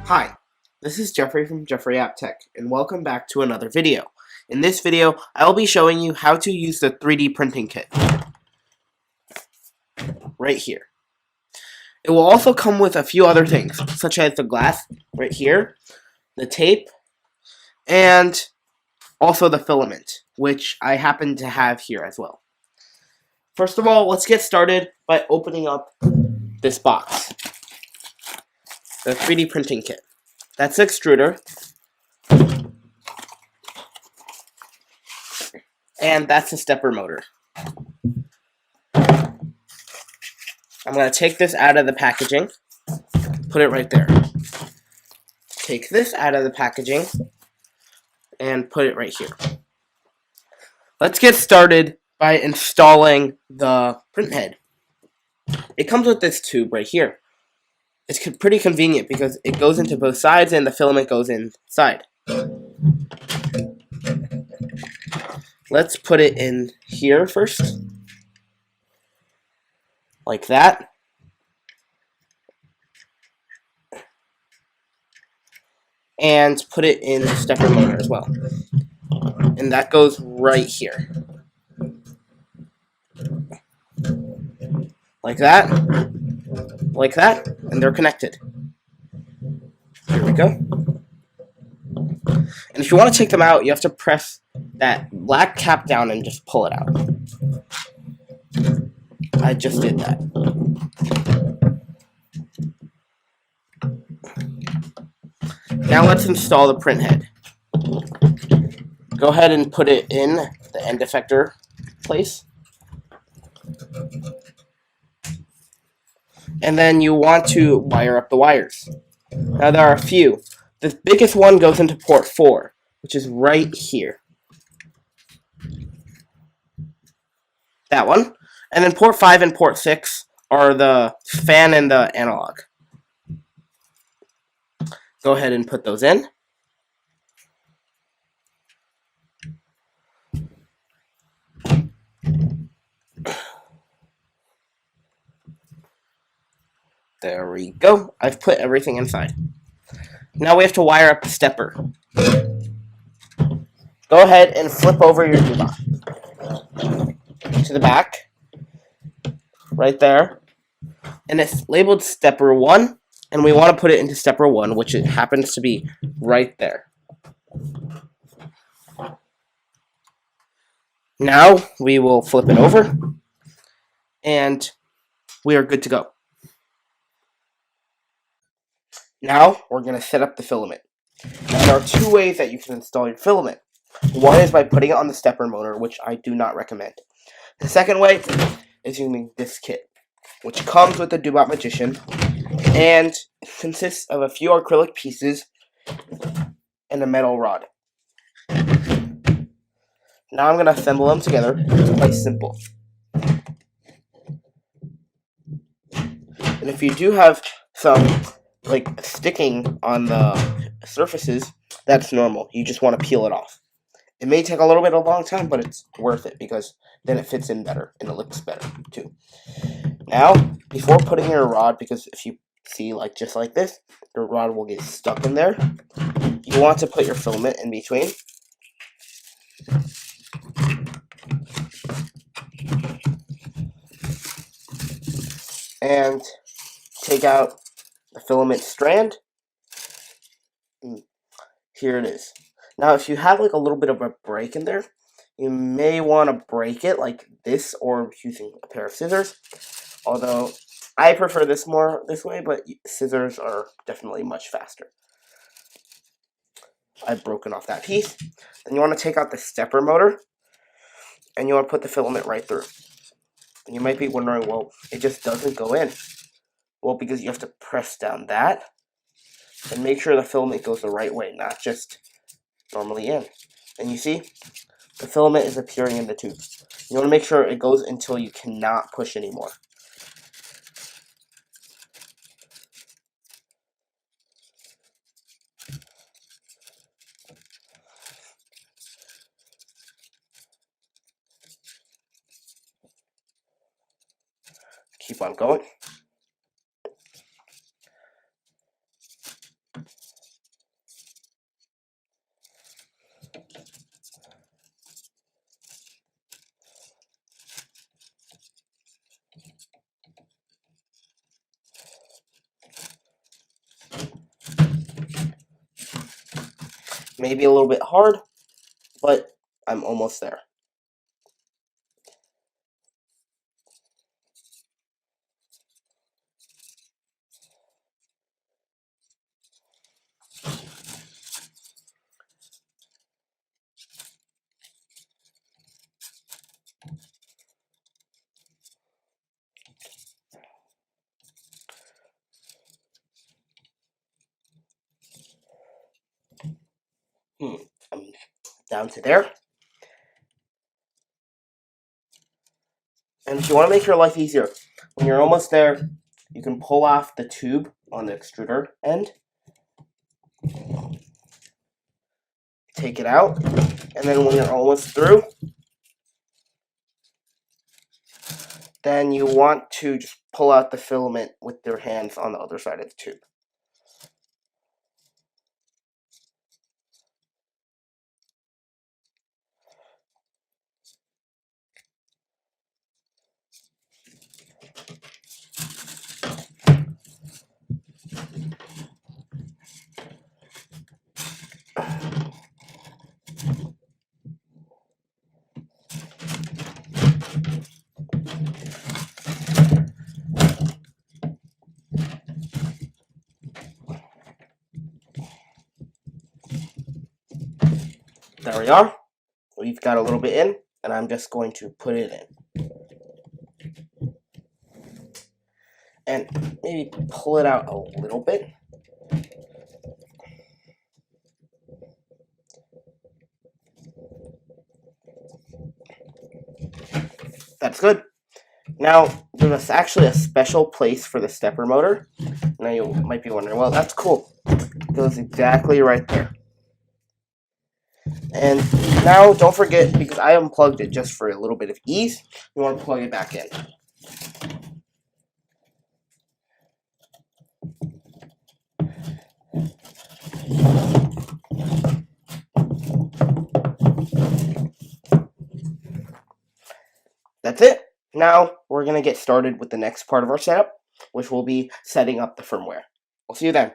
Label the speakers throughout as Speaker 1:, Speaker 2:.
Speaker 1: Hi, this is Jeffrey from Jeffrey App Tech, and welcome back to another video. In this video, I will be showing you how to use the 3D printing kit right here. It will also come with a few other things, such as the glass right here, the tape, and also the filament, which I happen to have here as well. First of all, let's get started by opening up this box, the 3D printing kit. That's the extruder, and that's the stepper motor. I'm going to take this out of the packaging, put it right there. Take this out of the packaging, and put it right here. Let's get started by installing the print head. It comes with this tube right here. It's pretty convenient because it goes into both sides and the filament goes inside. Let's put it in here first, like that. And put it in the stepper motor as well. And that goes right here. Like that, and they're connected. Here we go. And if you want to take them out, you have to press that black cap down and just pull it out. I just did that. Now let's install the print head. Go ahead and put it in the end effector place. And then you want to wire up the wires. Now there are a few. The biggest one goes into port 4, which is right here. That one. And then port 5 and port 6 are the fan and the analog. Go ahead and put those in. There we go. I've put everything inside. Now we have to wire up the stepper. Go ahead and flip over your Dobot to the back, right there. And it's labeled stepper 1, and we want to put it into stepper 1, which it happens to be right there. Now we will flip it over, and we are good to go. Now we're going to set up the filament. Now, there are two ways that you can install your filament. One is by putting it on the stepper motor, which I do not recommend. The second way is using this kit, which comes with the Dobot Magician and consists of a few acrylic pieces and a metal rod. Now I'm going to assemble them together. It's quite simple. And if you do have some sticking on the surfaces, that's normal. You just want to peel it off. It may take a little bit of a long time, but it's worth it because then it fits in better and it looks better too. Now, before putting in a rod, because if you see just like this, the rod will get stuck in there. You want to put your filament in between. And take out the filament strand. Here it is. Now, if you have a little bit of a break in there, you may want to break it like this or using a pair of scissors. Although, I prefer this way, but scissors are definitely much faster. I've broken off that piece. Then you want to take out the stepper motor, and you want to put the filament right through. And you might be wondering, well, it just doesn't go in. Well, because you have to press down that, and make sure the filament goes the right way, not just normally in. And you see, the filament is appearing in the tube. You want to make sure it goes until you cannot push anymore. Keep on going. maybe a little bit hard, but I'm almost there. I'm down to there. And if you want to make your life easier, when you're almost there, you can pull off the tube on the extruder end, take it out, and then when you're almost through, then you want to just pull out the filament with your hands on the other side of the tube. There we are. We've got a little bit in, and I'm just going to put it in. And maybe pull it out a little bit. That's good. Now, there's actually a special place for the stepper motor. Now you might be wondering, well, that's cool. It goes exactly right there. And now, don't forget, because I unplugged it just for a little bit of ease, you want to plug it back in. That's it. Now, we're going to get started with the next part of our setup, which will be setting up the firmware. I'll see you then.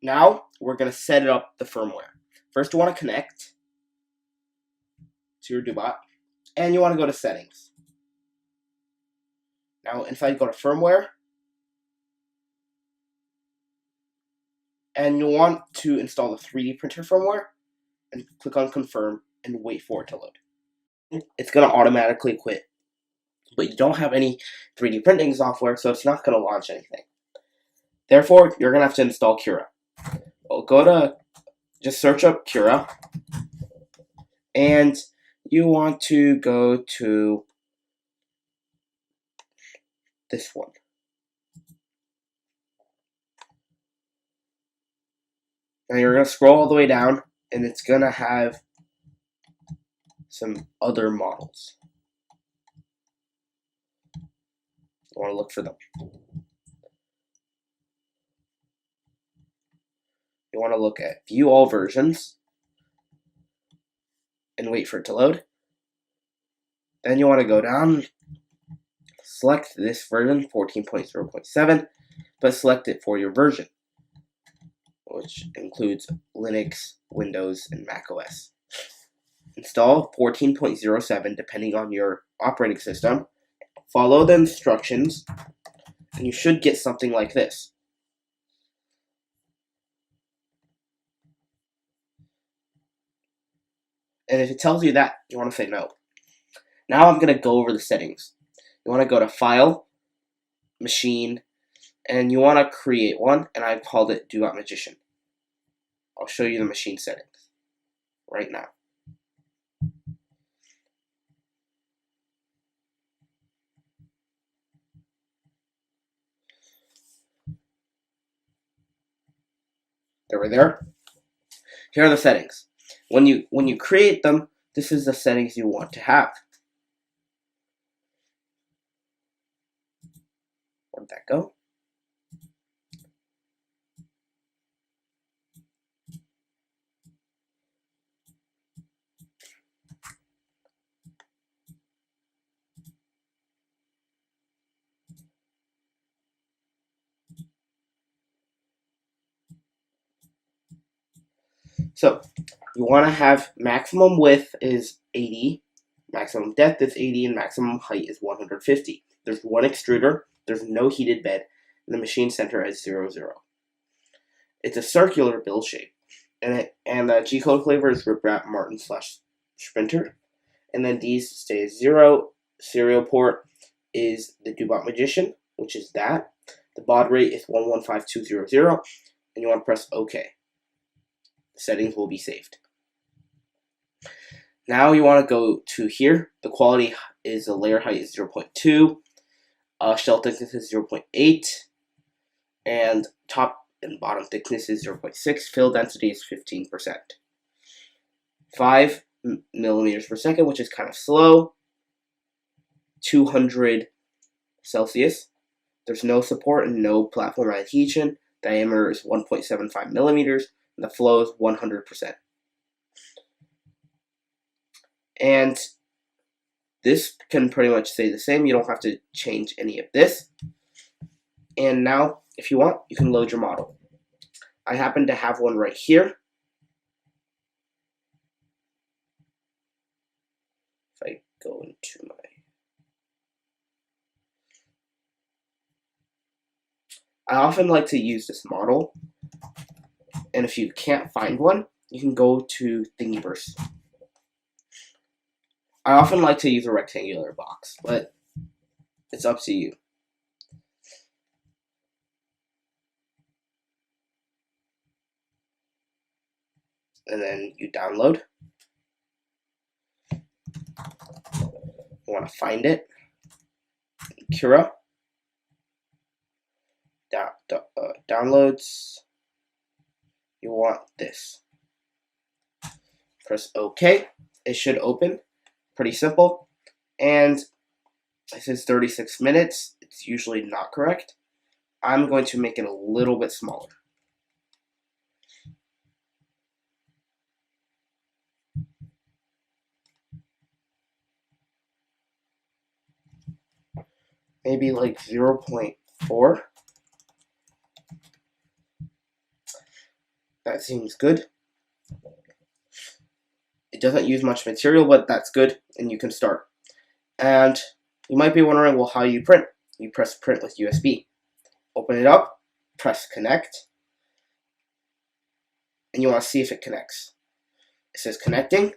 Speaker 1: Now, we're going to set up the firmware. First, you want to connect to your Dobot, and you want to go to Settings. Now, inside, go to Firmware, and you want to install the 3D printer firmware, and click on Confirm, and wait for it to load. It's going to automatically quit, but you don't have any 3D printing software, so it's not going to launch anything. Therefore, you're going to have to install Cura. Well, just search up Cura, and you want to go to this one. Now you're going to scroll all the way down, and it's going to have some other models. You want to look for them. You want to look at View All Versions, and wait for it to load. Then you want to go down, select this version, 14.0.7, but select it for your version, which includes Linux, Windows, and Mac OS. Install 14.07 depending on your operating system. Follow the instructions, and you should get something like this. And if it tells you that, you want to say no. Now I'm going to go over the settings. You want to go to File, Machine, and you want to create one, and I've called it Dobot Magician. I'll show you the machine settings right now. There we there. Here are the settings. When you create them, this is the settings you want to have. Where'd that go? So you want to have maximum width is 80, maximum depth is 80, and maximum height is 150. There's one extruder, there's no heated bed, and the machine center is 0, 0. It's a circular build shape, and the G-code flavor is Riprap Martin / Sprinter, and then these stay as 0. Serial port is the Dobot Magician, which is that. The baud rate is 115200, and you want to press OK. The settings will be saved. Now you want to go to here. The quality is the layer height is 0.2, shell thickness is 0.8, and top and bottom thickness is 0.6. Fill density is 15%. 5 millimeters per second, which is kind of slow. 200 Celsius. There's no support and no platform adhesion. Diameter is 1.75 millimeters, and the flow is 100%. And this can pretty much stay the same. You don't have to change any of this. And now, if you want, you can load your model. I happen to have one right here. If I go into my... I often like to use this model, and if you can't find one, you can go to Thingiverse. I often like to use a rectangular box, but it's up to you. And then you download. You want to find it. Cura. Downloads. You want this. Press OK. It should open. Pretty simple. And it says 36 minutes. It's usually not correct. I'm going to make it a little bit smaller. Maybe like 0.4. That seems good. It doesn't use much material, but that's good, and you can start. And you might be wondering, well, how do you print? You press print with USB. Open it up, press connect, and you want to see if it connects. It says connecting.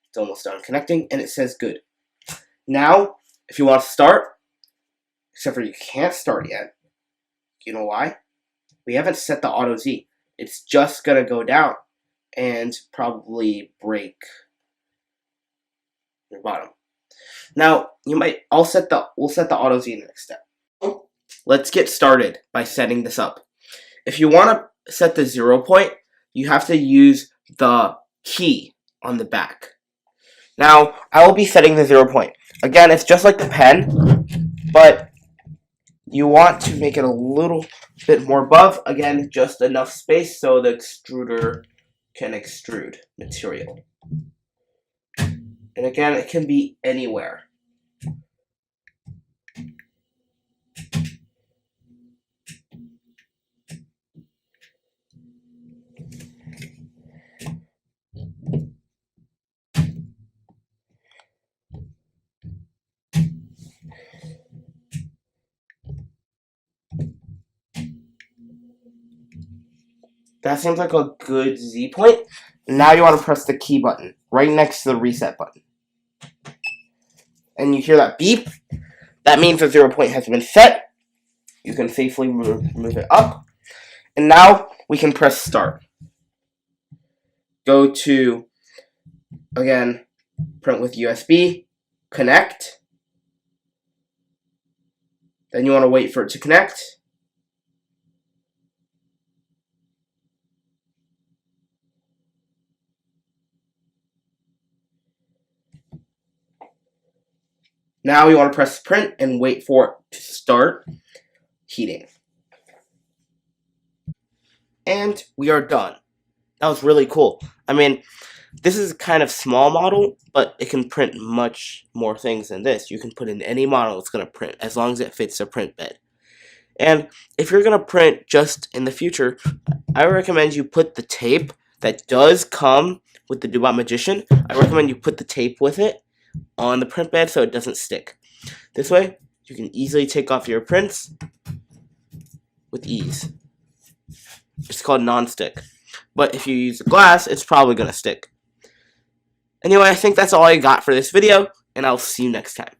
Speaker 1: It's almost done connecting, and it says good. Now, if you want to start, except for you can't start yet. You know why? We haven't set the auto Z. It's just going to go down and probably break your bottom. Now, we'll set the auto Z in the next step. Let's get started by setting this up. If you want to set the 0 point, you have to use the key on the back. Now, I will be setting the 0 point. Again, it's just like the pen, but you want to make it a little bit more above. Again, just enough space so the extruder can extrude material. And again, it can be anywhere. That seems like a good Z point. Now you want to press the key button right next to the reset button. And you hear that beep. That means the 0 point has been set. You can safely move it up. And now we can press start. Go to, again, print with USB, connect. Then you want to wait for it to connect. Now you want to press print and wait for it to start heating. And we are done. That was really cool. I mean, This is a kind of small model, but it can print much more things than this. You can put in any model it's going to print, as long as it fits a print bed. And if you're going to print just in the future, I recommend you put the tape that does come with the Dobot Magician. I recommend you put the tape with it on the print bed so it doesn't stick. This way, you can easily take off your prints with ease. It's called non-stick. But if you use glass, it's probably going to stick. Anyway, I think that's all I got for this video, and I'll see you next time.